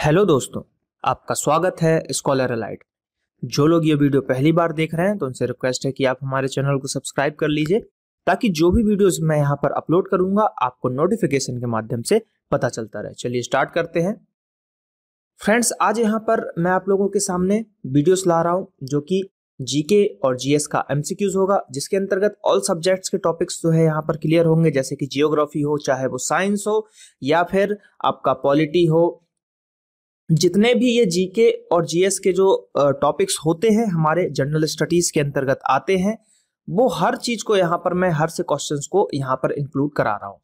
Hello दोस्तों, आपका स्वागत है स्कॉलर अलाइट। जो लोग ये वीडियो पहली बार देख रहे हैं तो उनसे रिक्वेस्ट है कि आप हमारे चैनल को सब्सक्राइब कर लीजिए ताकि जो भी वीडियोस मैं यहाँ पर अपलोड करूंगा आपको नोटिफिकेशन के माध्यम से पता चलता रहे। चलिए स्टार्ट करते हैं। फ्रेंड्स, आज यहाँ पर मैं आप लोगों के सामने वीडियोस ला रहा हूँ जो कि जीके और जीएस का एमसीक्यूज होगा, जिसके अंतर्गत ऑल सब्जेक्ट्स के टॉपिक्स जो है यहाँ पर क्लियर होंगे, जैसे कि जियोग्राफी हो, चाहे वो साइंस हो या फिर आपका पॉलिटी हो। जितने भी ये जीके और जीएस के जो टॉपिक्स होते हैं हमारे जनरल स्टडीज के अंतर्गत आते हैं, वो हर चीज को यहाँ पर मैं हर से क्वेश्चंस को यहाँ पर इंक्लूड करा रहा हूँ।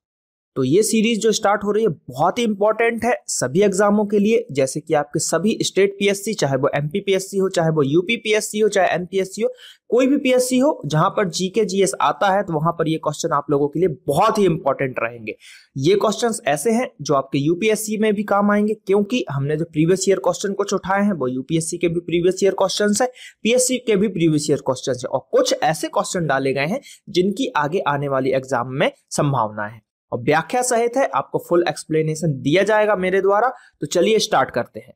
तो ये सीरीज जो स्टार्ट हो रही है बहुत ही इंपॉर्टेंट है सभी एग्जामों के लिए, जैसे कि आपके सभी स्टेट पीएससी, चाहे वो एमपी पीएससी हो, चाहे वो यूपी पीएससी हो, चाहे एमपीएससी हो, कोई भी पीएससी हो, जहां पर जीके जीएस आता है तो वहां पर ये क्वेश्चन आप लोगों के लिए बहुत ही इंपॉर्टेंट रहेंगे। ये क्वेश्चंस ऐसे हैं जो आपके यूपीएससी में भी काम आएंगे, क्योंकि हमने जो प्रीवियस ईयर क्वेश्चन कुछ उठाए हैं वो यूपीएससी के भी प्रीवियस ईयर क्वेश्चन है, पीएससी के भी प्रीवियस ईयर क्वेश्चन है, और कुछ ऐसे क्वेश्चन डाले गए हैं जिनकी आगे आने वाली एग्जाम में संभावना है और व्याख्या सहित है। आपको फुल एक्सप्लेनेशन दिया जाएगा मेरे द्वारा। तो चलिए स्टार्ट करते हैं।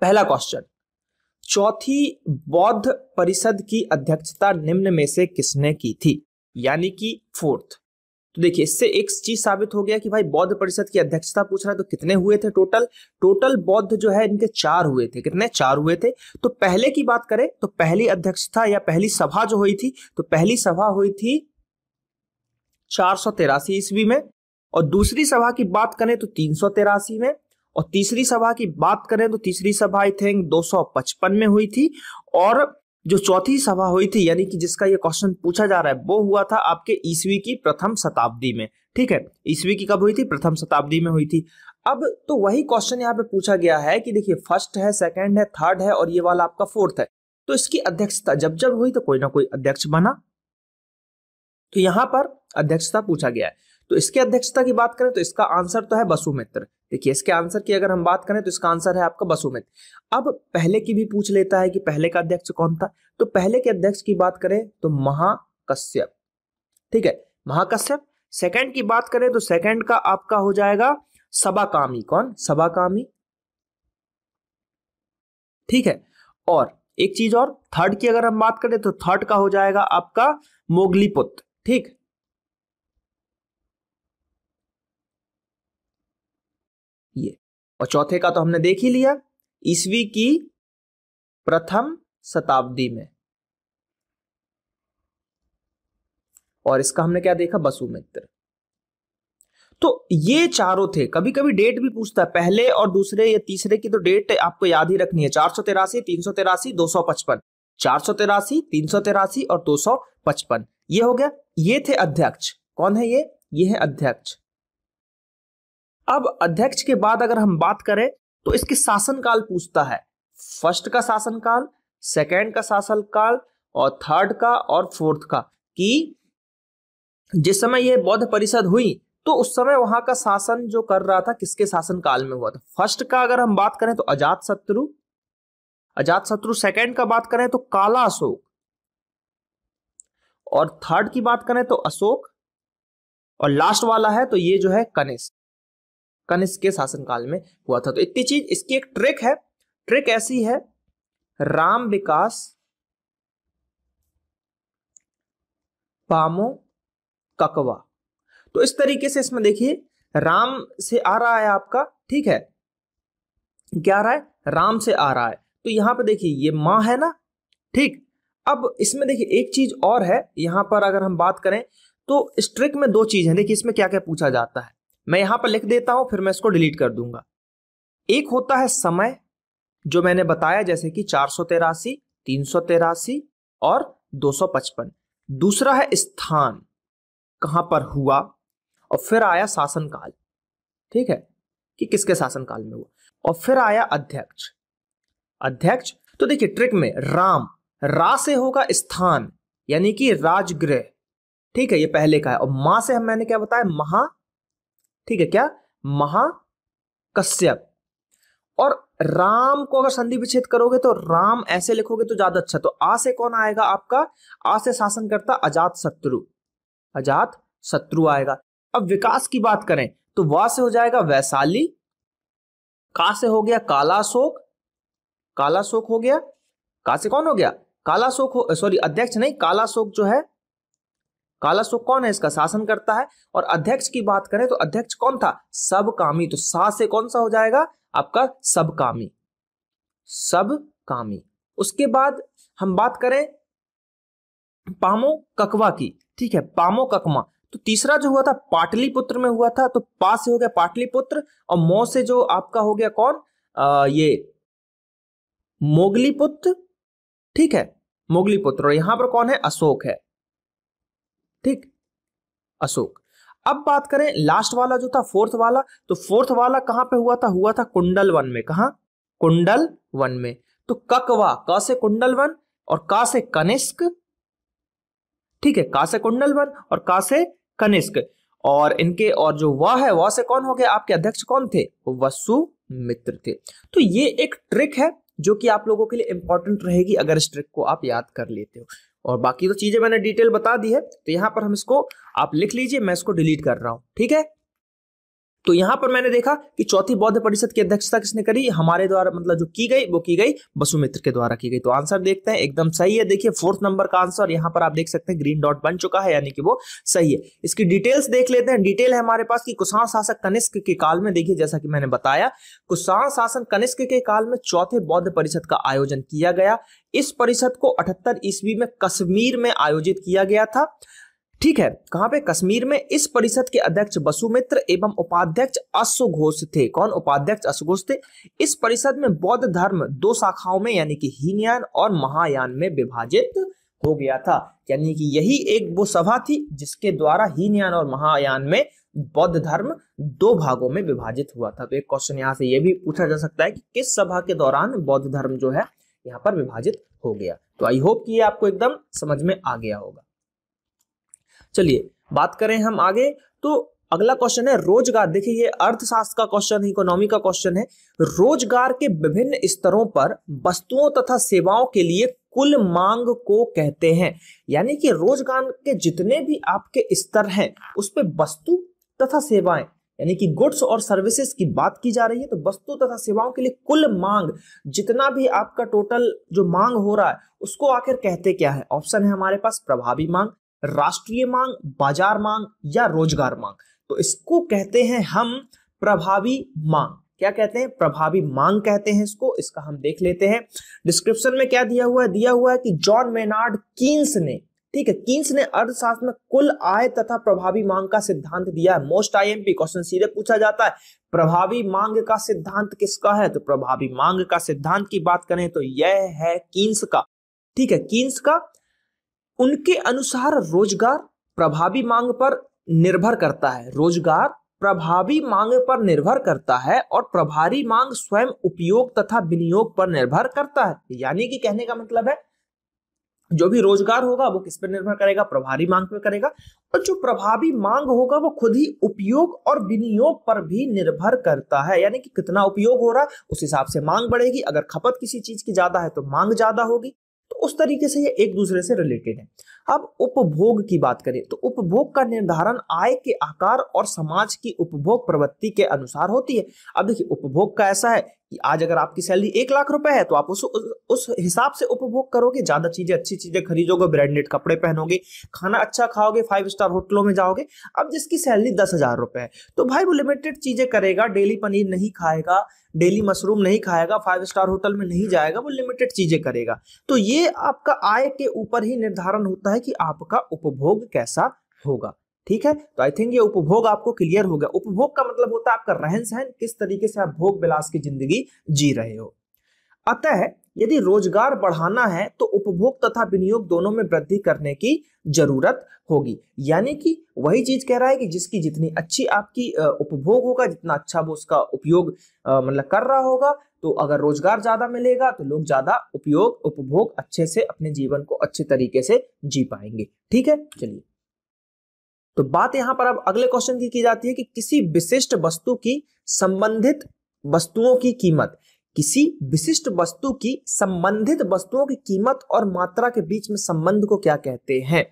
पहला क्वेश्चन, चौथी बौद्ध परिषद की अध्यक्षता निम्न में से किसने की थी, यानी कि फोर्थ। तो देखिए, इससे एक चीज साबित हो गया कि भाई बौद्ध परिषद की अध्यक्षता पूछ रहा है तो कितने हुए थे टोटल बौद्ध जो है इनके 4 हुए थे। कितने? 4 हुए थे। तो पहले की बात करें तो पहली अध्यक्षता या पहली सभा जो हुई थी, तो पहली सभा हुई थी 483 ईस्वी में, और दूसरी सभा की बात करें तो 383 में, और तीसरी सभा की बात करें तो तीसरी सभा आई थिंक 255 में हुई थी, और जो चौथी सभा हुई थी यानी कि जिसका ये क्वेश्चन पूछा जा रहा है वो हुआ था आपके ईस्वी की प्रथम शताब्दी में। ठीक है, ईस्वी की कब हुई थी? प्रथम शताब्दी में हुई थी। अब तो वही क्वेश्चन यहाँ पे पूछा गया है कि देखिए, फर्स्ट है, सेकंड है, थर्ड है और ये वाला आपका फोर्थ है। तो इसकी अध्यक्षता जब जब हुई तो कोई ना कोई अध्यक्ष बना, तो यहां पर अध्यक्षता पूछा गया है। तो इसके अध्यक्षता की बात करें तो इसका आंसर तो है वसुमित्र। देखिए, इसके आंसर की अगर हम बात करें तो इसका आंसर है आपका वसुमित्र। अब पहले की भी पूछ लेता है कि पहले का अध्यक्ष कौन था। तो पहले के अध्यक्ष की बात करें तो महाकश्यप। ठीक है, महाकश्यप। सेकंड की बात करें तो सेकंड का आपका हो जाएगा सबाकामी। कौन? सबाकामी। ठीक है, और एक चीज और, थर्ड की अगर हम बात करें तो थर्ड का हो जाएगा आपका मोगलीपुत्र। ठीक, ये, और चौथे का तो हमने देख ही लिया, ईस्वी की प्रथम शताब्दी में, और इसका हमने क्या देखा? वसुमित्र। तो ये चारों थे। कभी कभी डेट भी पूछता है, पहले और दूसरे या तीसरे की तो डेट आपको याद ही रखनी है। 483, 383, 255, 483, 383 और 255, ये हो गया। ये थे अध्यक्ष। कौन है ये है अध्यक्ष। अब अध्यक्ष के बाद अगर हम बात करें तो इसके शासनकाल पूछता है। फर्स्ट का शासनकाल, सेकंड का शासनकाल और थर्ड का और फोर्थ का, कि जिस समय ये बौद्ध परिषद हुई तो उस समय वहां का शासन जो कर रहा था किसके शासनकाल में हुआ था। फर्स्ट का अगर हम बात करें तो अजातशत्रु। सेकंड का बात करें तो काला अशोक, और थर्ड की बात करें तो अशोक, और लास्ट वाला है तो ये जो है कनिष्क के शासनकाल में हुआ था। तो इतनी चीज। इसकी एक ट्रिक है। ट्रिक ऐसी है, राम विकास पामो ककवा। तो इस तरीके से इसमें देखिए, राम से आ रहा है आपका, ठीक है, क्या आ रहा है? राम से आ रहा है। तो यहां पे देखिए ये मां है ना। ठीक, अब इसमें देखिए एक चीज और है, यहां पर अगर हम बात करें तो इस ट्रिक में 2 चीज है। देखिए इसमें क्या क्या पूछा जाता है, मैं यहां पर लिख देता हूं, फिर मैं इसको डिलीट कर दूंगा। एक होता है समय, जो मैंने बताया, जैसे कि 483, 383 और 255। दूसरा है स्थान, कहां पर हुआ, और फिर आया शासनकाल। ठीक है, कि किसके शासनकाल में हुआ, और फिर आया अध्यक्ष। तो देखिए ट्रिक में राम, रा से होगा स्थान यानी कि राजगृह। ठीक है, ये पहले का है, और मां से हम मैंने क्या बताया? महा। ठीक है, क्या? महाकश्यप। और राम को अगर संधि विच्छेद करोगे तो राम ऐसे लिखोगे तो ज्यादा अच्छा। तो आ से कौन आएगा आपका? आ से शासन करता अजातशत्रु आएगा। अब विकास की बात करें तो वा से हो जाएगा वैशाली, का से हो गया कालाशोक, कालाशोक हो गया, का से कौन हो गया, कालाशोक हो, सॉरी अध्यक्ष नहीं, कालाशोक जो है, कालाशोक कौन है, इसका शासन करता है। और अध्यक्ष की बात करें तो अध्यक्ष कौन था, सबकामी, तो सा से कौन सा हो जाएगा आपका सबकामी, सबकामी। उसके बाद हम बात करें पामो ककवा की, ठीक है, पामो ककमा। तो तीसरा जो हुआ था पाटलिपुत्र में हुआ था, तो पा से हो गया पाटलिपुत्र, और मो से जो आपका हो गया कौन, ये मोगलीपुत्र, ठीक है, मोगलीपुत्र। और यहां पर कौन है, अशोक है, ठीक, अशोक। अब बात करें लास्ट वाला जो था फोर्थ वाला, तो फोर्थ वाला कहां पे हुआ था कुंडल वन में, कहां, कुंडल वन में। तो ककवा, क से कुंडल वन और का से कनिष्क, ठीक है, का से कुंडल वन और का से कनिष्क। और इनके और जो वह है, वह से कौन हो गया, आपके अध्यक्ष कौन थे, वसुमित्र थे। तो ये एक ट्रिक है जो कि आप लोगों के लिए इंपॉर्टेंट रहेगी अगर इस ट्रिक को आप याद कर लेते हो। और बाकी तो चीजें मैंने डिटेल बता दी है, तो यहां पर हम इसको आप लिख लीजिए, मैं इसको डिलीट कर रहा हूं, ठीक है। तो यहां पर मैंने देखा कि चौथी बौद्ध परिषद की अध्यक्षता किसने करी, हमारे द्वारा, मतलब जो की गई वो की गई वसुमित्र के द्वारा की गई। तो आंसर देखते हैं, एकदम सही है। देखिए फोर्थ नंबर का आंसर यहां पर आप देख सकते हैं ग्रीन डॉट बन चुका है, यानी कि वो सही है। इसकी डिटेल्स देख लेते हैं। डिटेल है हमारे पास कि कुषाण शासक कनिष्क के काल में, देखिए जैसा कि मैंने बताया, कुषाण शासन कनिष्क के काल में चौथे बौद्ध परिषद का आयोजन किया गया। इस परिषद को 78 ईस्वी में कश्मीर में आयोजित किया गया था, ठीक है, कहां पे, कश्मीर में। इस परिषद के अध्यक्ष वसुमित्र एवं उपाध्यक्ष अश्वघोष थे। कौन, उपाध्यक्ष अश्वघोष थे। इस परिषद में बौद्ध धर्म दो शाखाओं में, यानी कि हीनयान और महायान में विभाजित हो गया था। यानी कि यही एक वो सभा थी जिसके द्वारा हीनयान और महायान में बौद्ध धर्म दो भागों में विभाजित हुआ था। तो एक क्वेश्चन यहां से यह भी पूछा जा सकता है कि किस सभा के दौरान बौद्ध धर्म जो है यहाँ पर विभाजित हो गया। तो आई होप कि ये आपको एकदम समझ में आ गया होगा। चलिए बात करें हम आगे, तो अगला क्वेश्चन है रोजगार। देखिए ये अर्थशास्त्र का क्वेश्चन, इकोनॉमी का क्वेश्चन है। रोजगार के विभिन्न स्तरों पर वस्तुओं तथा सेवाओं के लिए कुल मांग को कहते हैं। यानी कि रोजगार के जितने भी आपके स्तर हैं उस पे वस्तु तथा सेवाएं, यानी कि गुड्स और सर्विसेज की बात की जा रही है। तो वस्तु तथा सेवाओं के लिए कुल मांग, जितना भी आपका टोटल जो मांग हो रहा है उसको आखिर कहते क्या है। ऑप्शन है हमारे पास प्रभावी मांग, राष्ट्रीय मांग, बाजार मांग या रोजगार मांग। तो इसको कहते हैं हम प्रभावी मांग। क्या कहते हैं, प्रभावी मांग कहते हैं इसको। इसका हम देख लेते हैं। डिस्क्रिप्शन में क्या दिया हुआ है कि जॉन मेनार्ड कीन्स ने, ठीक है, कीन्स ने अर्थशास्त्र में कुल आय तथा प्रभावी मांग का सिद्धांत दिया है। मोस्ट आईएमपी क्वेश्चन सीधे पूछा जाता है, प्रभावी मांग का सिद्धांत किसका है। तो प्रभावी मांग का सिद्धांत की बात करें तो यह है कीन्स का, ठीक है, कीन्स का। उनके अनुसार रोजगार प्रभावी मांग पर निर्भर करता है, रोजगार प्रभावी मांग पर निर्भर करता है और प्रभावी मांग स्वयं उपयोग तथा विनियोग पर निर्भर करता है। यानी कि कहने का मतलब है जो भी रोजगार होगा वो किस पर निर्भर करेगा, प्रभावी मांग पर करेगा। और जो प्रभावी मांग होगा वो खुद ही उपयोग और विनियोग पर भी निर्भर करता है। यानी कि कितना उपयोग हो रहा है उस हिसाब से मांग बढ़ेगी। अगर खपत किसी चीज की ज्यादा है तो मांग ज्यादा होगी। तो उस तरीके से ये एक दूसरे से रिलेटेड है। अब उपभोग की बात करें तो उपभोग का निर्धारण आय के आकार और समाज की उपभोग प्रवृत्ति के अनुसार होती है। अब देखिए उपभोग का ऐसा है कि आज अगर आपकी सैलरी 1 लाख रुपए है तो आप उस हिसाब से उपभोग करोगे, ज्यादा चीजें, अच्छी चीजें खरीदोगे, ब्रांडेड कपड़े पहनोगे, खाना अच्छा खाओगे, 5 स्टार होटलों में जाओगे। अब जिसकी सैलरी 10,000 रुपए है तो भाई वो लिमिटेड चीजें करेगा, डेली पनीर नहीं खाएगा, डेली मशरूम नहीं खाएगा, 5 स्टार होटल में नहीं जाएगा, वो लिमिटेड चीजें करेगा। तो ये आपका आय के ऊपर ही निर्धारण होता है कि आपका उपभोग कैसा होगा। ठीक है, तो आई थिंक ये उपभोग आपको क्लियर हो गया। उपभोग का मतलब होता है आपका रहन सहन, किस तरीके से आप भोग विलास की जिंदगी जी रहे हो। अतः यदि रोजगार बढ़ाना है तो उपभोग तथा विनियोग दोनों में वृद्धि करने की जरूरत होगी। यानी कि वही चीज कह रहा है कि जिसकी जितनी अच्छी आपकी उपभोग होगा, जितना अच्छा वो उसका उपयोग मतलब कर रहा होगा, तो अगर रोजगार ज्यादा मिलेगा तो लोग ज्यादा उपभोग अच्छे से अपने जीवन को अच्छे तरीके से जी पाएंगे। ठीक है, चलिए तो बात यहां पर अब अगले क्वेश्चन की जाती है कि किसी विशिष्ट वस्तु की संबंधित वस्तुओं की कीमत, किसी विशिष्ट वस्तु की संबंधित वस्तुओं की कीमत और मात्रा के बीच में संबंध को क्या कहते हैं।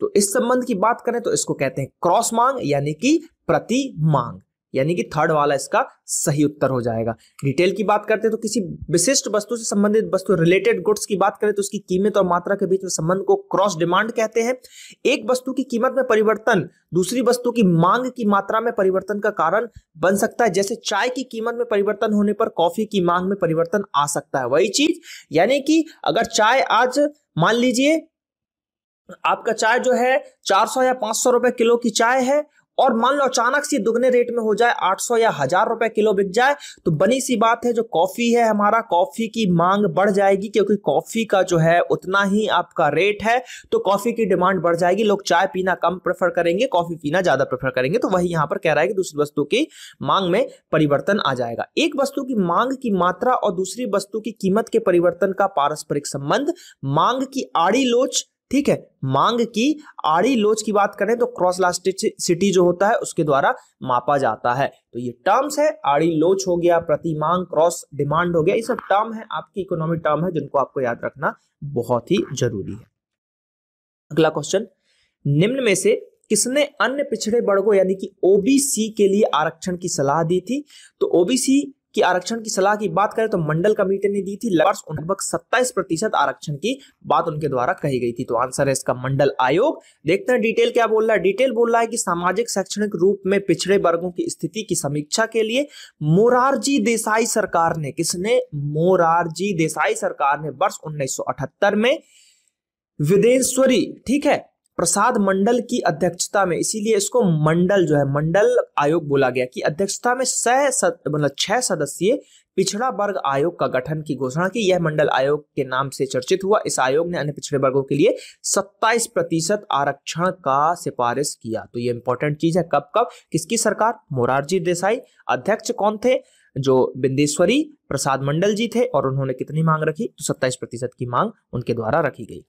तो इस संबंध की बात करें तो इसको कहते हैं क्रॉस मांग, यानी कि प्रति मांग, यानी कि थर्ड वाला इसका सही उत्तर हो जाएगा। डिटेल की बात करते हैं तो किसी विशिष्ट वस्तु से संबंधित वस्तु, रिलेटेड गुड्स की बात करें तो उसकी कीमत और मात्रा के बीच में संबंध को क्रॉस डिमांड कहते हैं। एक वस्तु की कीमत में परिवर्तन दूसरी वस्तु की मांग की मात्रा में परिवर्तन का कारण बन सकता है। जैसे चाय की कीमत में परिवर्तन होने पर कॉफी की मांग में परिवर्तन आ सकता है, वही चीज। यानी कि अगर चाय आज मान लीजिए आपका चाय जो है 400 या 500 रुपए किलो की चाय है और मान लो अचानक से दुगने रेट में हो जाए, 800 या 1000 रुपए किलो बिक जाए, तो बनी सी बात है जो कॉफी है हमारा, कॉफी की मांग बढ़ जाएगी क्योंकि कॉफी का जो है उतना ही आपका रेट है, तो कॉफी की डिमांड बढ़ जाएगी। लोग चाय पीना कम प्रेफर करेंगे, कॉफी पीना ज्यादा प्रेफर करेंगे। तो वही यहां पर कह रहा है कि दूसरी वस्तु की मांग में परिवर्तन आ जाएगा। एक वस्तु की मांग की मात्रा और दूसरी वस्तु की कीमत के परिवर्तन का पारस्परिक संबंध मांग की आड़ी लोच, ठीक है, मांग की आड़ी लोच की बात करें तो क्रॉस इलास्टिसिटी जो होता है उसके द्वारा मापा जाता है। तो ये टर्म्स है, आड़ी लोच हो गया, प्रति मांग, क्रॉस डिमांड हो गया, ये सब टर्म है, आपकी इकोनॉमिक टर्म है जिनको आपको याद रखना बहुत ही जरूरी है। अगला क्वेश्चन, निम्न में से किसने अन्य पिछड़े वर्गों यानी कि ओबीसी के लिए आरक्षण की सलाह दी थी? तो ओबीसी की आरक्षण की सलाह की बात करें तो मंडल कमेटी ने दी थी। लगभग 27% आरक्षण की बात उनके द्वारा कही गई थी। तो आंसर है इसका मंडल आयोग। देखते हैं डिटेल क्या बोल रहा है। डिटेल बोल रहा है कि सामाजिक शैक्षणिक रूप में पिछड़े वर्गों की स्थिति की समीक्षा के लिए मोरारजी देसाई सरकार ने, किसने? मोरारजी देसाई सरकार ने वर्ष 1978 में विदेश्वरी, ठीक है, प्रसाद मंडल की अध्यक्षता में, इसीलिए इसको मंडल जो है मंडल आयोग बोला गया, की अध्यक्षता में 6 सदस्यीय पिछड़ा वर्ग आयोग का गठन की घोषणा की। यह मंडल आयोग के नाम से चर्चित हुआ। इस आयोग ने अन्य पिछड़े वर्गों के लिए 27% आरक्षण का सिफारिश किया। तो ये इंपॉर्टेंट चीज है। कब कब, किसकी सरकार? मोरारजी देसाई। अध्यक्ष कौन थे? जो बिंदेश्वरी प्रसाद मंडल जी थे। और उन्होंने कितनी मांग रखी? तो 27% की मांग उनके द्वारा रखी गई।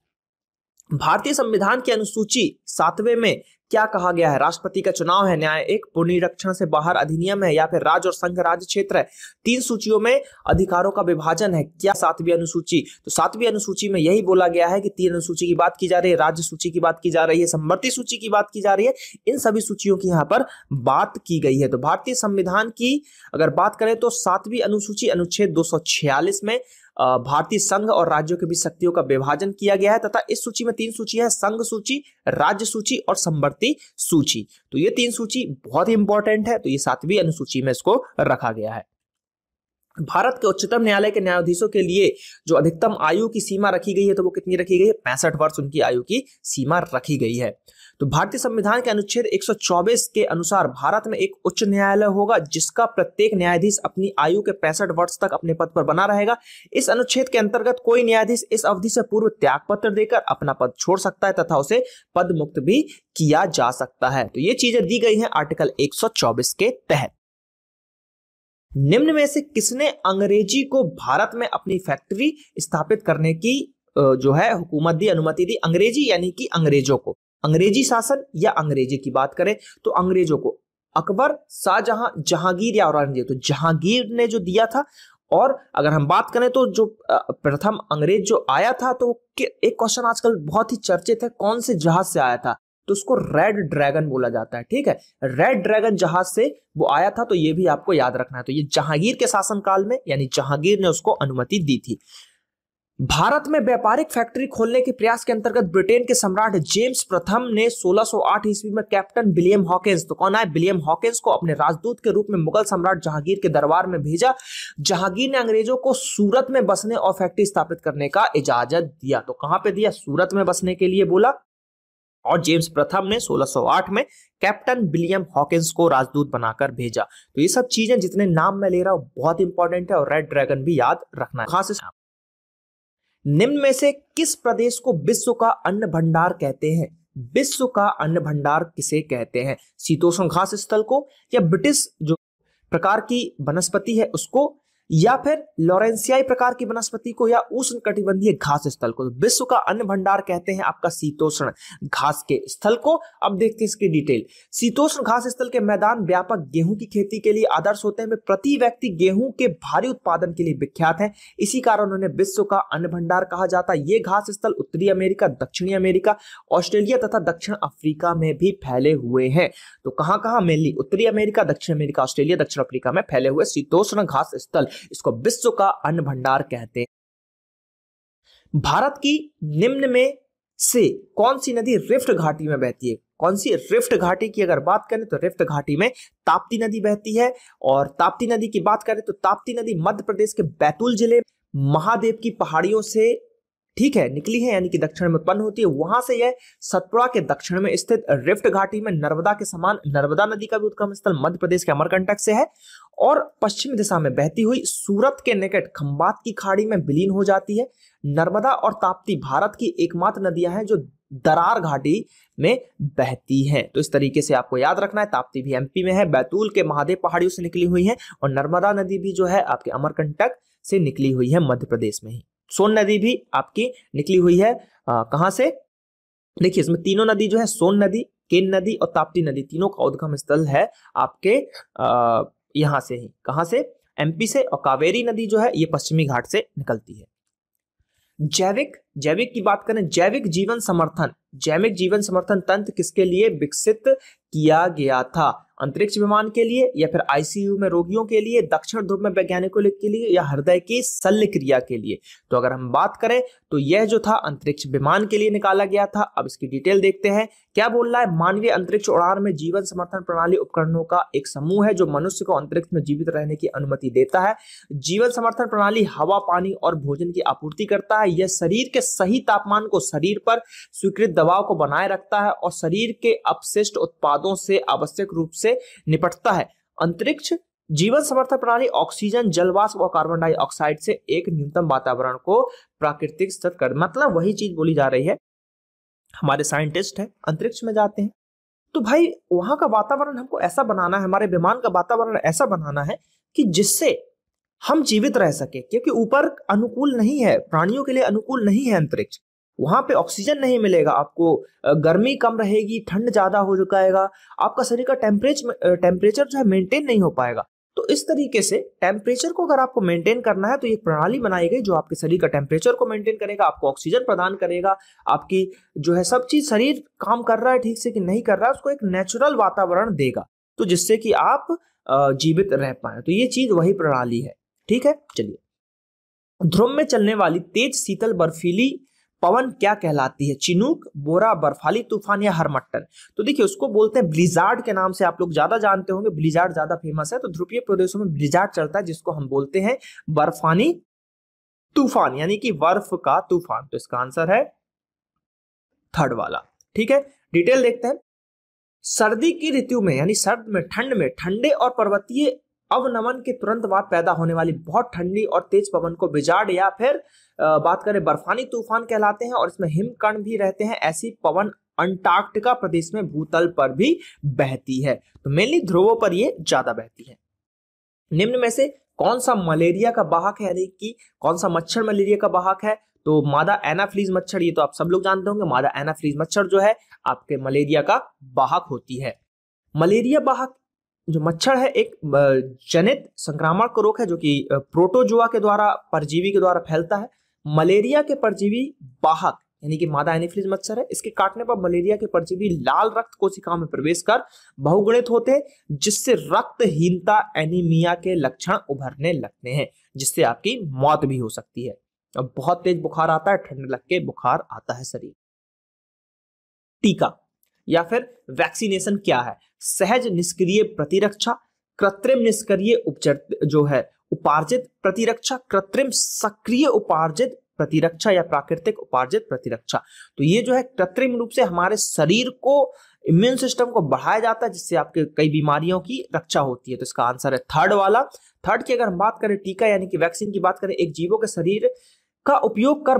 भारतीय संविधान की अनुसूची 7वें में क्या कहा गया है? राष्ट्रपति का चुनाव है, न्याय 1, पुनरीक्षण से बाहर अधिनियम है, या फिर राज्य और संघ राज्य क्षेत्र है। 3 सूचियों में अधिकारों का विभाजन है। क्या 7वीं अनुसूची? तो 7वीं अनुसूची में यही बोला गया है कि 3 अनुसूची की बात की जा रही है, राज्य सूची की बात की जा रही है, समवर्ती सूची की बात की जा रही है। इन सभी सूचियों की यहाँ पर बात की गई है। तो भारतीय संविधान की अगर बात करें तो 7वीं अनुसूची अनुच्छेद 246 में भारतीय संघ और राज्यों के बीच शक्तियों का विभाजन किया गया है, तथा इस सूची में 3 सूची है, संघ सूची, राज्य सूची और समवर्ती सूची। तो ये 3 सूची बहुत ही इंपॉर्टेंट है। तो ये 7वीं अनुसूची में इसको रखा गया है। भारत के उच्चतम न्यायालय के न्यायाधीशों के लिए जो अधिकतम आयु की सीमा रखी गई है, तो वो कितनी रखी गई है? 65 वर्ष उनकी आयु की सीमा रखी गई है। तो भारतीय संविधान के अनुच्छेद 124 के अनुसार भारत में एक उच्च न्यायालय होगा जिसका प्रत्येक न्यायाधीश अपनी आयु के 65 वर्ष तक अपने पद पर बना रहेगा। इस अनुच्छेद के अंतर्गत कोई न्यायाधीश इस अवधि से पूर्व त्यागपत्र देकर अपना पद छोड़ सकता है तथा उसे पद मुक्त भी किया जा सकता है। तो ये चीजें दी गई हैं आर्टिकल 124 के तहत। निम्न में से किसने अंग्रेजी को भारत में अपनी फैक्ट्री स्थापित करने की जो है हुकूमत दी, अनुमति दी? अंग्रेजी यानी कि अंग्रेजों को, अंग्रेजी शासन या अंग्रेजी की बात करें तो अंग्रेजों को अकबर, शाहजहां, जहांगीर या औरंगजेब? तो जहांगीर ने जो दिया था। और अगर हम बात करें तो जो प्रथम अंग्रेज जो आया था, तो एक क्वेश्चन आजकल बहुत ही चर्चित है, कौन से जहाज से आया था? तो उसको रेड ड्रैगन बोला जाता है, ठीक है, रेड ड्रैगन जहाज से वो आया था। तो ये भी आपको याद रखना है। तो ये जहांगीर के शासनकाल में, यानी जहांगीर ने उसको अनुमति दी थी। भारत में व्यापारिक फैक्ट्री खोलने के प्रयास के अंतर्गत ब्रिटेन के सम्राट जेम्स प्रथम ने 1608 ईस्वी में कैप्टन विलियम हॉकिंस, तो कौन है? विलियम हॉकिंस को अपने राजदूत के रूप में मुगल सम्राट जहांगीर के दरबार में भेजा। जहांगीर ने अंग्रेजों को सूरत में बसने और फैक्ट्री स्थापित करने का इजाजत दिया। तो कहां पे दिया? सूरत में बसने के लिए बोला। और जेम्स प्रथम ने 1608 में कैप्टन विलियम हॉकिंस को राजदूत बनाकर भेजा। तो ये सब चीजें जितने नाम मैं ले रहा हूं बहुत इंपॉर्टेंट है, और रेड ड्रैगन भी याद रखना है। खास निम्न में से किस प्रदेश को विश्व का अन्न भंडार कहते हैं? विश्व का अन्न भंडार किसे कहते हैं? शीतोष्ण घास स्थल को, या ब्रिटिश जो प्रकार की वनस्पति है उसको, या फिर लॉरेंसियाई प्रकार की वनस्पति को या उष्णकटिबंधीय घास स्थल को। विश्व का अन्न भंडार कहते हैं आपका शीतोष्ण घास के स्थल को। अब देखते हैं इसकी डिटेल। शीतोष्ण घास स्थल के मैदान व्यापक गेहूं की खेती के लिए आदर्श होते हैं। वे प्रति व्यक्ति गेहूं के भारी उत्पादन के लिए विख्यात हैं। इसी कारण उन्हें विश्व का अन्न भंडार कहा जाता है। ये घास स्थल उत्तरी अमेरिका, दक्षिणी अमेरिका, ऑस्ट्रेलिया तथा दक्षिण अफ्रीका में भी फैले हुए हैं। तो कहां कहां? मेनली उत्तरी अमेरिका, दक्षिण अमेरिका, ऑस्ट्रेलिया, दक्षिण अफ्रीका में फैले हुए शीतोष्ण घास स्थल, इसको विश्व का अन्न भंडार कहते हैं। भारत की निम्न में से कौन सी नदी रिफ्ट घाटी में बहती है? कौन सी? रिफ्ट घाटी की अगर बात करें तो रिफ्ट घाटी में ताप्ती नदी बहती है। और ताप्ती नदी की बात करें तो ताप्ती नदी मध्य प्रदेश के बैतूल जिले महादेव की पहाड़ियों से ठीक है निकली है, यानी कि दक्षिण में उत्पन्न होती है। वहां से यह सतपुड़ा के दक्षिण में स्थित रिफ्ट घाटी में नर्मदा के समान नर्मदा नदी का भी उद्गम स्थल मध्य प्रदेश के अमरकंटक से है और पश्चिमी दिशा में बहती हुई सूरत के निकट खंबात की खाड़ी में विलीन हो जाती है। नर्मदा और ताप्ती भारत की एकमात्र नदियां हैं जो दरार घाटी में बहती हैं। तो इस तरीके से आपको याद रखना है। ताप्ती भी एमपी में है, बैतूल के महादेव पहाड़ियों से निकली हुई है, और नर्मदा नदी भी जो है आपके अमरकंटक से निकली हुई है मध्य प्रदेश में ही। सोन नदी भी आपकी निकली हुई है कहां से? देखिए इसमें तीनों नदी जो है, सोन नदी, केन नदी और ताप्ती नदी, तीनों का उद्गम स्थल है आपके यहां से ही। कहां से? एमपी से। और कावेरी नदी जो है ये पश्चिमी घाट से निकलती है। जैविक की बात करें, जैविक जीवन समर्थन तंत्र किसके लिए विकसित किया गया था? अंतरिक्ष विमान के लिए, या फिर आईसीयू में रोगियों के लिए, दक्षिण ध्रुव में वैज्ञानिकों के लिए, या हृदय की शल्य क्रिया के लिए? तो अगर हम बात करें तो यह जो था अंतरिक्ष विमान के लिए निकाला गया था। अब इसकी डिटेल देखते हैं। क्या बोल रहा है? मानवीय अंतरिक्ष उड़ान में जीवन समर्थन प्रणाली उपकरणों का एक समूह है जो मनुष्य को अंतरिक्ष में जीवित रहने की अनुमति देता है। जीवन समर्थन प्रणाली हवा, पानी और भोजन की आपूर्ति करता है। यह शरीर के सही तापमान को, शरीर पर स्वीकृत दबाव को बनाए रखता है और शरीर के अपशिष्ट उत्पादों से आवश्यक रूप से निपटता है। अंतरिक्ष जीवन समर्थन प्रणाली ऑक्सीजन, जलवाष्प और कार्बन डाइऑक्साइड से एक न्यूनतम वातावरण को प्राकृतिक स्तर कर, मतलब वही चीज बोली जा रही है। हमारे साइंटिस्ट हैं, अंतरिक्ष में जाते हैं, तो भाई वहां का वातावरण हमको ऐसा बनाना है, हमारे विमान का वातावरण ऐसा बनाना है कि जिससे हम जीवित रह सके, क्योंकि ऊपर अनुकूल नहीं है, प्राणियों के लिए अनुकूल नहीं है अंतरिक्ष। वहां पे ऑक्सीजन नहीं मिलेगा आपको, गर्मी कम रहेगी, ठंड ज्यादा हो जाएगा, आपका शरीर का टेम्परेचर जो है मेंटेन नहीं हो पाएगा। तो इस तरीके से टेम्परेचर को अगर आपको मेंटेन करना है तो एक प्रणाली बनाई गई जो आपके शरीर का टेम्परेचर को मेंटेन करेगा, आपको ऑक्सीजन प्रदान करेगा, आपकी जो है सब चीज, शरीर काम कर रहा है ठीक से कि नहीं कर रहा है, उसको एक नेचुरल वातावरण देगा, तो जिससे कि आप जीवित रह पाए। तो ये चीज वही प्रणाली है। ठीक है, चलिए। ध्रुव में चलने वाली तेज शीतल बर्फीली पवन क्या कहलाती है? चिनूक, बोरा, बर्फाली तूफान या हरमट्टन? तो देखिए उसको बोलते हैं ब्लिजार्ड के नाम से, आप लोग ज्यादा जानते होंगे, ब्लिजार्ड ज्यादा फेमस है। तो ध्रुवीय प्रदेशों में ब्लिजार्ड चलता है जिसको हम बोलते हैं बर्फानी तूफान, यानी कि बर्फ का तूफान। तो इसका आंसर है थर्ड वाला। ठीक है, डिटेल देखते हैं। सर्दी की ऋतु में, यानी सर्द में, ठंड में, ठंडे और पर्वतीय अवनमन के तुरंत बाद पैदा होने वाली बहुत ठंडी और तेज पवन को बिजार्ड या फिर बात करें बर्फानी तूफान कहलाते हैं, और इसमें हिमकण भी रहते हैं। ऐसी पवन अंटार्कटिका प्रदेश में भूतल पर भी बहती है, तो मेनली ध्रुवों पर ये ज्यादा बहती है। निम्न में से कौन सा मलेरिया का वाहक है, यानी कि कौन सा मच्छर मलेरिया का वाहक है? तो मादा एनाफ्लीज मच्छर, ये तो आप सब लोग जानते होंगे, मादा एनाफ्लीज मच्छर जो है आपके मलेरिया का वाहक होती है। मलेरिया वाहक जो मच्छर है एक जनित संक्रामक रोग है जो कि प्रोटोजुआ के द्वारा, परजीवी के द्वारा फैलता है। मलेरिया के परजीवी वाहक यानी कि मादा एनाफ्लीज मच्छर है, इसके काटने पर मलेरिया के परजीवी लाल रक्त कोशिकाओं में प्रवेश कर बहुगुणित होते हैं, जिससे रक्तहीनता, एनीमिया के लक्षण उभरने लगते हैं, जिससे आपकी मौत भी हो सकती है। अब बहुत तेज बुखार आता है, ठंड लग के बुखार आता है शरीर। टीका या फिर वैक्सीनेशन क्या है? सहज निष्क्रिय प्रतिरक्षा, कृत्रिम निष्क्रिय उपार्जित प्रतिरक्षा, कृत्रिम सक्रिय उपार्जित प्रतिरक्षा या प्राकृतिक उपार्जित प्रतिरक्षा। तो ये जो है कृत्रिम रूप से हमारे शरीर को, इम्यून सिस्टम को बढ़ाया जाता है, जिससे आपके कई बीमारियों की रक्षा होती है। तो इसका आंसर है थर्ड वाला। थर्ड की अगर हम बात करें टीका यानी कि वैक्सीन की बात करें, एक जीवों के शरीर का उपयोग कर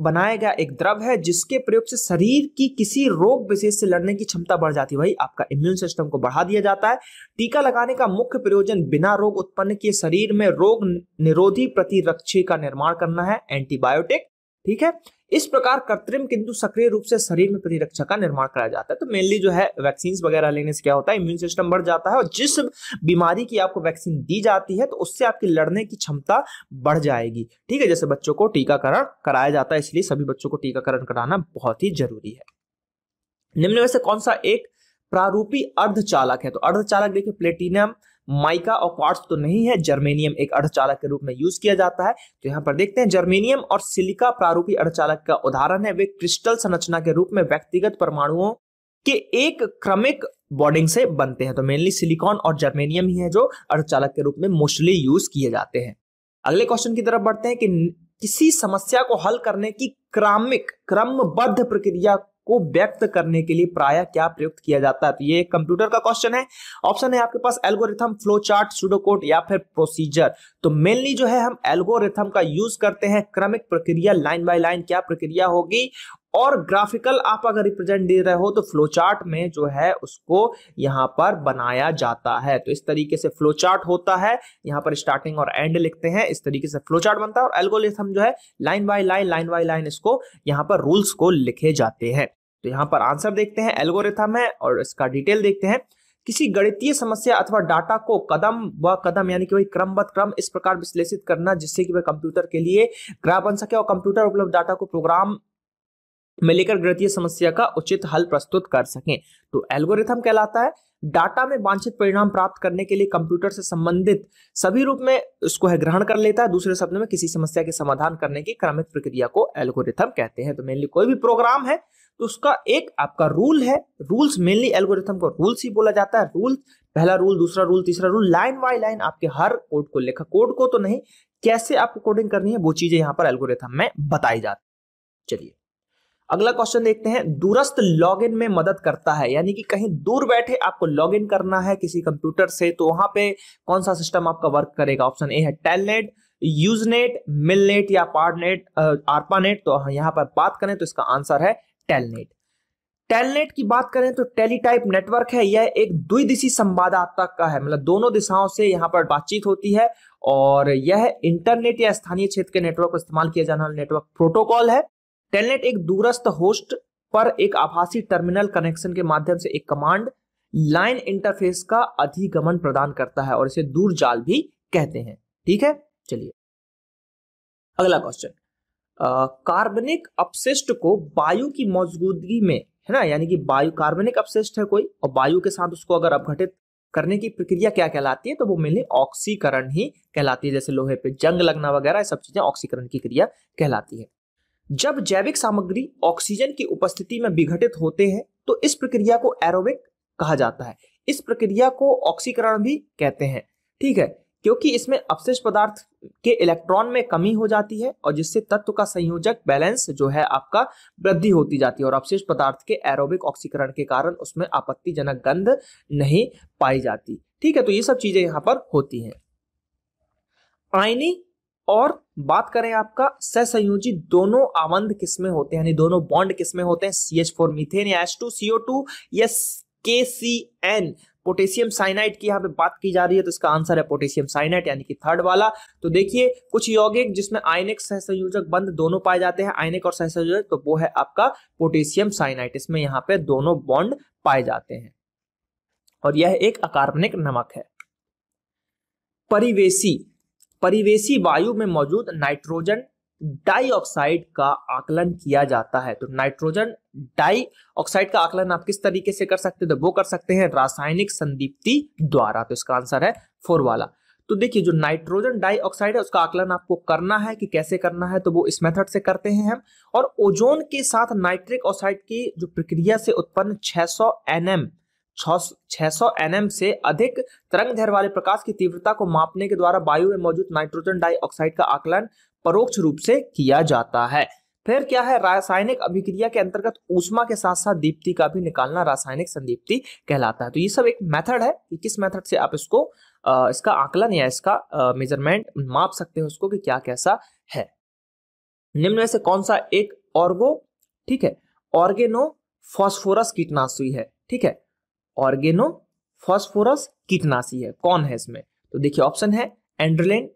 बनाया गया एक द्रव है जिसके प्रयोग से शरीर की किसी रोग विशेष से लड़ने की क्षमता बढ़ जाती है। भाई आपका इम्यून सिस्टम को बढ़ा दिया जाता है। टीका लगाने का मुख्य प्रयोजन बिना रोग उत्पन्न किए शरीर में रोग निरोधी प्रतिरक्षी का निर्माण करना है, एंटीबायोटिक। ठीक है, इस प्रकार कृत्रिम किंतु सक्रिय रूप से शरीर में प्रतिरक्षा का निर्माण कराया जाता है। तो मेनली जो है वैक्सीन वगैरह लेने से क्या होता है, इम्यून सिस्टम बढ़ जाता है और जिस बीमारी की आपको वैक्सीन दी जाती है तो उससे आपकी लड़ने की क्षमता बढ़ जाएगी। ठीक है, जैसे बच्चों को टीकाकरण कराया जाता है, इसलिए सभी बच्चों को टीकाकरण कराना बहुत ही जरूरी है। निम्न में से कौन सा एक प्रारूपी अर्धचालक है? तो अर्धचालक देखिए प्लेटिनम, माइका और क्वार्ट्ज तो नहीं है, जर्मेनियम एक अर्धचालक के रूप में यूज किया जाता है। तो यहां पर देखते हैं जर्मेनियम और सिलिका प्रारूपी अर्धचालक का उदाहरण है। वे क्रिस्टल संरचना के रूप में व्यक्तिगत परमाणुओं के एक क्रमिक बॉन्डिंग से बनते हैं। तो मेनली सिलिकॉन और जर्मेनियम ही है जो अर्धचालक के रूप में मोस्टली यूज किए जाते हैं। अगले क्वेश्चन की तरफ बढ़ते हैं कि किसी समस्या को हल करने की क्रमबद्ध प्रक्रिया को व्यक्त करने के लिए प्रायः क्या प्रयुक्त किया जाता है? तो ये कंप्यूटर का क्वेश्चन है। ऑप्शन है आपके पास एल्गोरिथम, फ्लो चार्ट, सुडोकोड या फिर प्रोसीजर। तो मेनली जो है हम एल्गोरिथम का यूज करते हैं। क्रमिक प्रक्रिया, लाइन बाय लाइन क्या प्रक्रिया होगी, और ग्राफिकल आप अगर रिप्रेजेंट दे रहे हो तो फ्लो चार्ट में जो है उसको यहां पर बनाया जाता है। तो इस तरीके से फ्लो चार्ट होता है, यहां पर स्टार्टिंग और एंड लिखते हैं, इस तरीके से फ्लो चार्ट बनता है। और एल्गोरिथम जो है लाइन बाय लाइन इसको यहां पर रूल्स को लिखे जाते हैं। तो यहां पर आंसर देखते हैं, एल्गोरिथम है और इसका डिटेल देखते हैं। किसी गणितीय समस्या अथवा डाटा को कदम व कदम यानी कि वही क्रमबद्ध क्रम इस प्रकार विश्लेषित करना जिससे कि वह कंप्यूटर के लिए ग्राफ बन सके और कंप्यूटर उपलब्ध डाटा को प्रोग्राम में लेकर गणितीय समस्या का उचित हल प्रस्तुत कर सकें। तो एल्गोरिथम कहलाता है। डाटा में वांछित परिणाम प्राप्त करने के लिए कंप्यूटर से संबंधित सभी रूप में उसको है ग्रहण कर लेता है। दूसरे शब्द में किसी समस्या के समाधान करने की क्रमिक प्रक्रिया को एल्गोरिथम कहते हैं। तो मेनली कोई भी प्रोग्राम है तो उसका एक आपका रूल है, रूल्स मेनली एल्गोरिथम को रूल्स ही बोला जाता है। रूल, पहला रूल, दूसरा रूल, तीसरा रूल, लाइन बाय लाइन आपके हर कोड को लिखा, कोड को तो नहीं, कैसे आपको कोडिंग करनी है वो चीजें यहाँ पर एल्गोरिथम में बताई जाती। चलिए अगला क्वेश्चन देखते हैं। दूरस्थ लॉगिन में मदद करता है, यानी कि कहीं दूर बैठे आपको लॉगिन करना है किसी कंप्यूटर से, तो वहां पे कौन सा सिस्टम आपका वर्क करेगा? ऑप्शन ए है टेलनेट, यूजनेट, मिलनेट या आर्पानेट। तो यहां पर बात करें तो इसका आंसर है टेलनेट। टेलनेट की बात करें तो टेलीटाइप नेटवर्क है, यह एक द्विदिशीय संवादात्मक का है, मतलब दोनों दिशाओं से यहां पर बातचीत होती है और यह इंटरनेट या स्थानीय क्षेत्र के नेटवर्क को इस्तेमाल किया जाने वाला नेटवर्क प्रोटोकॉल है। टेलनेट एक दूरस्थ होस्ट पर एक आभासी टर्मिनल कनेक्शन के माध्यम से एक कमांड लाइन इंटरफेस का अधिगमन प्रदान करता है और इसे दूर जाल भी कहते हैं। ठीक है, चलिए अगला क्वेश्चन। कार्बनिक अपशिष्ट को वायु की मौजूदगी में, है ना, यानी कि वायु कार्बनिक अपशिष्ट है कोई और वायु के साथ उसको अगर अपघटित करने की प्रक्रिया क्या कहलाती है? तो वो मेनली ऑक्सीकरण ही कहलाती है। जैसे लोहे पे जंग लगना वगैरह सब चीजें ऑक्सीकरण की क्रिया कहलाती है। जब जैविक सामग्री ऑक्सीजन की उपस्थिति में विघटित होते हैं तो इस प्रक्रिया को एरोबिक कहा जाता है। इस प्रक्रिया को ऑक्सीकरण भी कहते हैं। ठीक है, क्योंकि इसमें अपशिष्ट पदार्थ के इलेक्ट्रॉन में कमी हो जाती है और जिससे तत्व का संयोजक बैलेंस जो है आपका वृद्धि होती जाती है और अपशिष्ट पदार्थ के एरोबिक ऑक्सीकरण के कारण उसमें आपत्तिजनक गंध नहीं पाई जाती। ठीक है, तो ये सब चीजें यहां पर होती हैं। आयनिक और बात करें आपका सहसंयोजी दोनों आबंध किसमें होते हैं, यानी दोनों बॉन्ड किसमें होते हैं? CH4 मीथेन या H2CO2 या KCN पोटेशियम साइनाइड की यहाँ पे बात की जा रही है, तो इसका आंसर है पोटेशियम साइनाइड यानी कि थर्ड वाला। तो देखिए कुछ यौगिक जिसमें आयनिक सहसंयोजक बंध दोनों पाए जाते हैं, आयनिक और सहसंयोजक, तो वो है आपका पोटेशियम साइनाइड। इसमें यहाँ पे दोनों बॉन्ड पाए जाते हैं और यह एक अकार्बनिक नमक है। परिवेशी वायु में मौजूद नाइट्रोजन डाइऑक्साइड का आकलन किया जाता है। तो नाइट्रोजन डाइऑक्साइड का आकलन आप किस तरीके से कर सकते हैं? तो वो कर सकते हैं रासायनिक संदीप्ति द्वारा। तो इसका आंसर है 4 वाला। तो देखिए जो नाइट्रोजन डाइऑक्साइड है उसका आकलन आपको करना है कि कैसे करना है, तो वो इस मेथड से करते हैं हम। और ओजोन के साथ नाइट्रिक ऑक्साइड की जो प्रक्रिया से उत्पन्न 600 nm से अधिक तरंग दैर्घ्य वाले प्रकाश की तीव्रता को मापने के द्वारा वायु में मौजूद नाइट्रोजन डाइऑक्साइड का आकलन परोक्ष रूप से किया जाता है। फिर क्या है, रासायनिक अभिक्रिया के अंतर्गत ऊष्मा के साथ साथ दीप्ति का भी निकालना रासायनिक संदीप्ति कहलाता है। तो ये सब एक मेथड है कि किस मेथड से आप इसको इसका आकलन या इसका मेजरमेंट माप सकते हो उसको कि क्या कैसा है। निम्न में से कौन सा एक ठीक है, ऑर्गेनो फॉस्फोरस कीटनाशी है? ठीक है, ऑर्गेनो फॉस्फोरस कीटनाशी है, कौन है इसमें? तो देखिए ऑप्शन है एंड्रेलिन,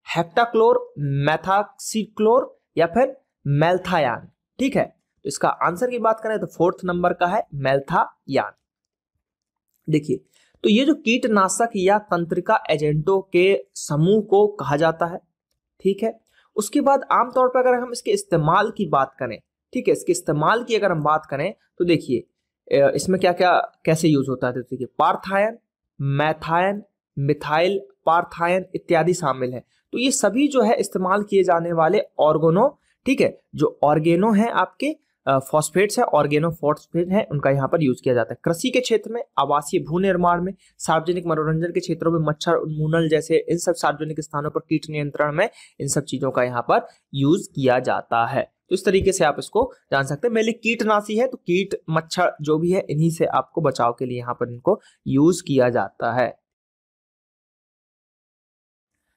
हेक्टाक्लोर, मेथाक्सीक्लोर या फिर मेल्थायान। ठीक है, तो इसका आंसर की बात करें तो 4th नंबर का है मेल्थायान। देखिए, तो ये जो कीटनाशक या तंत्रिका एजेंटों के समूह को कहा जाता है। ठीक है, उसके बाद आमतौर पर अगर हम इसके इस्तेमाल की बात करें, ठीक है, इसके इस्तेमाल की अगर हम बात करें तो देखिए इसमें क्या क्या कैसे यूज होता है। तो देखिए पार्थायन, मैथायन, मिथाइल पार्थायन इत्यादि शामिल है। तो ये सभी जो है इस्तेमाल किए जाने वाले ऑर्गेनो, ठीक है, जो ऑर्गेनो है आपके फॉस्फेट्स है, ऑर्गेनो फॉस्फेट है, उनका यहाँ पर यूज किया जाता है कृषि के क्षेत्र में, आवासीय भू निर्माण में, सार्वजनिक मनोरंजन के क्षेत्रों में, मच्छर उन्मूलन जैसे इन सब सार्वजनिक स्थानों पर कीट नियंत्रण में, इन सब चीजों का यहाँ पर यूज किया जाता है। तो इस तरीके से आप इसको जान सकते हैं। मेनली कीटनाशी है तो कीट मच्छर जो भी है इन्हीं से आपको बचाव के लिए यहाँ पर इनको यूज किया जाता है।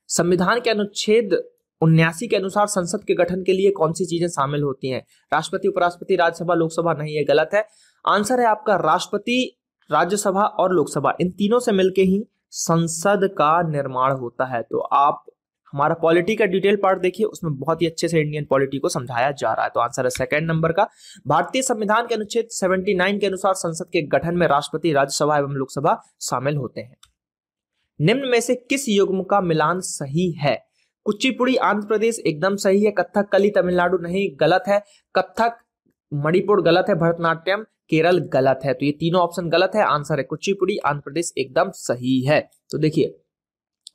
संविधान के अनुच्छेद 79 के अनुसार संसद के गठन के लिए कौन सी चीजें शामिल होती हैं? राष्ट्रपति, उपराष्ट्रपति, राज्यसभा, लोकसभा? नहीं, ये गलत है। आंसर है आपका राष्ट्रपति, राज्यसभा और लोकसभा, इन तीनों से मिलके ही संसद का निर्माण होता है। तो आप हमारा पॉलिटी का डिटेल पार्ट देखिए, उसमें बहुत ही अच्छे से इंडियन पॉलिटी को समझाया जा रहा है। तो आंसर है 2nd नंबर का। भारतीय संविधान के अनुच्छेद 79 के अनुसार संसद के गठन में राष्ट्रपति, राज्यसभा एवं लोकसभा शामिल होते हैं। निम्न में से किस युग्म का मिलान सही है? कुचिपुड़ी आंध्र प्रदेश एकदम सही है, कथकली तमिलनाडु नहीं, गलत है, कथक मणिपुर गलत है, भरतनाट्यम केरल गलत है। तो ये तीनों ऑप्शन गलत है, आंसर है कुचिपुड़ी आंध्र प्रदेश एकदम सही है। तो देखिए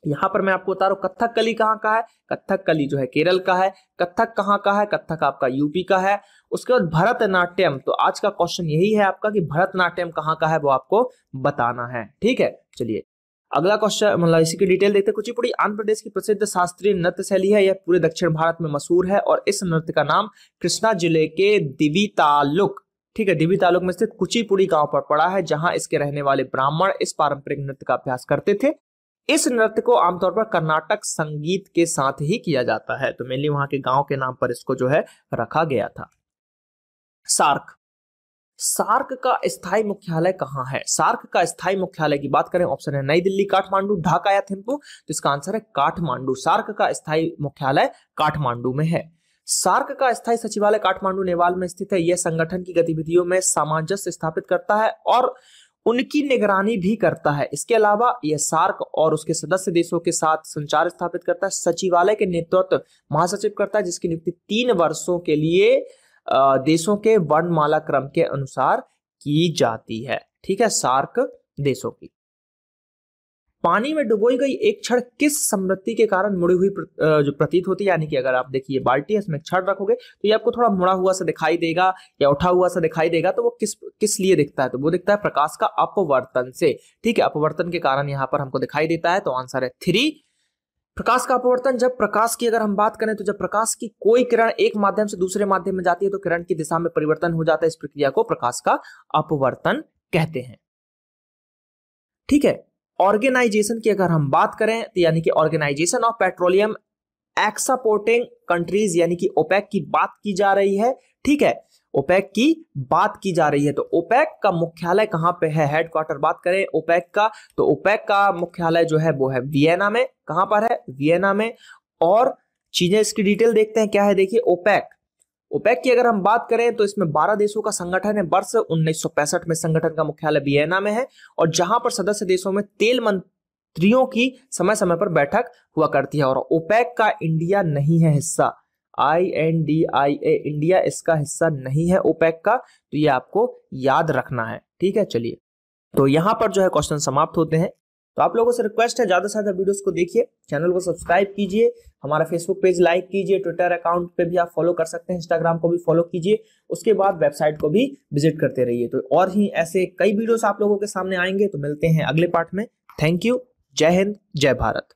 यहां पर मैं आपको बता रहा हूं कथकली कहां का है, कथकली जो है केरल का है, कथक कहां का है, कथक आपका यूपी का है। उसके बाद भरतनाट्यम, तो आज का क्वेश्चन यही है आपका कि भरतनाट्यम कहां का है वो आपको बताना है। ठीक है, चलिए अगला क्वेश्चन, मतलब इसी की डिटेल देखते हैं। कुचिपुड़ी आंध्र प्रदेश की प्रसिद्ध शास्त्रीय नृत्य शैली है, यह पूरे दक्षिण भारत में मशहूर है और इस नृत्य का नाम कृष्णा जिले के दिवी तालुक, ठीक है, दिवी तालुक में स्थित कुचिपुड़ी गांव पर पड़ा है, जहां इसके रहने वाले ब्राह्मण इस पारंपरिक नृत्य का अभ्यास करते थे। इस नृत्य को आमतौर पर कर्नाटक संगीत के साथ ही किया जाता है। तो मेनली वहां के गांव के नाम पर इसको जो है रखा गया था। सार्क, सार्क का स्थायी मुख्यालय कहां है? सार्क का स्थायी मुख्यालय की बात करें, ऑप्शन है नई दिल्ली, काठमांडू, ढाका या थिम्पू। तो इसका आंसर है काठमांडू। सार्क का स्थायी मुख्यालय काठमांडू में है। सार्क का स्थायी सचिवालय काठमांडू नेपाल में स्थित है। यह संगठन की गतिविधियों में सामंजस्य स्थापित करता है और उनकी निगरानी भी करता है। इसके अलावा यह सार्क और उसके सदस्य देशों के साथ संचार स्थापित करता है। सचिवालय के नेतृत्व महासचिव करता है, जिसकी नियुक्ति 3 वर्षों के लिए देशों के वर्णमाला क्रम के अनुसार की जाती है। ठीक है, सार्क देशों की। पानी में डुबोई गई एक छड़ किस समृद्धि के कारण मुड़ी हुई जो प्रतीत होती है? यानी कि अगर आप देखिए बाल्टी है, इसमें छड़ रखोगे तो ये आपको थोड़ा मुड़ा हुआ सा दिखाई देगा या उठा हुआ सा दिखाई देगा। तो वो किस लिए दिखता है? तो वो दिखता है प्रकाश का अपवर्तन से। ठीक है, अपवर्तन के कारण यहाँ पर हमको दिखाई देता है। तो आंसर है 3, प्रकाश का अपवर्तन। जब प्रकाश की अगर हम बात करें तो जब प्रकाश की कोई किरण एक माध्यम से दूसरे माध्यम में जाती है तो किरण की दिशा में परिवर्तन हो जाता है। इस प्रक्रिया को प्रकाश का अपवर्तन कहते हैं। ठीक है, ऑर्गेनाइजेशन की अगर हम बात करें तो यानी कि organisation of petroleum exporting countries यानी कि ओपेक की बात की जा रही है। ठीक है, ओपेक की बात की जा रही है। तो ओपेक का मुख्यालय कहां पे है? हेडक्वार्टर बात करें ओपेक का तो ओपेक का मुख्यालय जो है वो है वियना में। कहां पर है? वियना में। और चीजें इसकी डिटेल देखते हैं क्या है। देखिए ओपेक की अगर हम बात करें तो इसमें 12 देशों का संगठन है। वर्ष 1965 में संगठन का मुख्यालय वियना में है और जहां पर सदस्य देशों में तेल मंत्रियों की समय समय पर बैठक हुआ करती है। और ओपेक का इंडिया नहीं है हिस्सा, INDIA इंडिया इसका हिस्सा नहीं है ओपेक का। तो ये आपको याद रखना है। ठीक है, चलिए तो यहां पर जो है क्वेश्चन समाप्त होते हैं। तो आप लोगों से रिक्वेस्ट है ज्यादा से ज्यादा वीडियोस को देखिए, चैनल को सब्सक्राइब कीजिए, हमारा फेसबुक पेज लाइक कीजिए, ट्विटर अकाउंट पे भी आप फॉलो कर सकते हैं, इंस्टाग्राम को भी फॉलो कीजिए, उसके बाद वेबसाइट को भी विजिट करते रहिए। तो और ही ऐसे कई वीडियोस आप लोगों के सामने आएंगे। तो मिलते हैं अगले पार्ट में। थैंक यू, जय हिंद, जय भारत।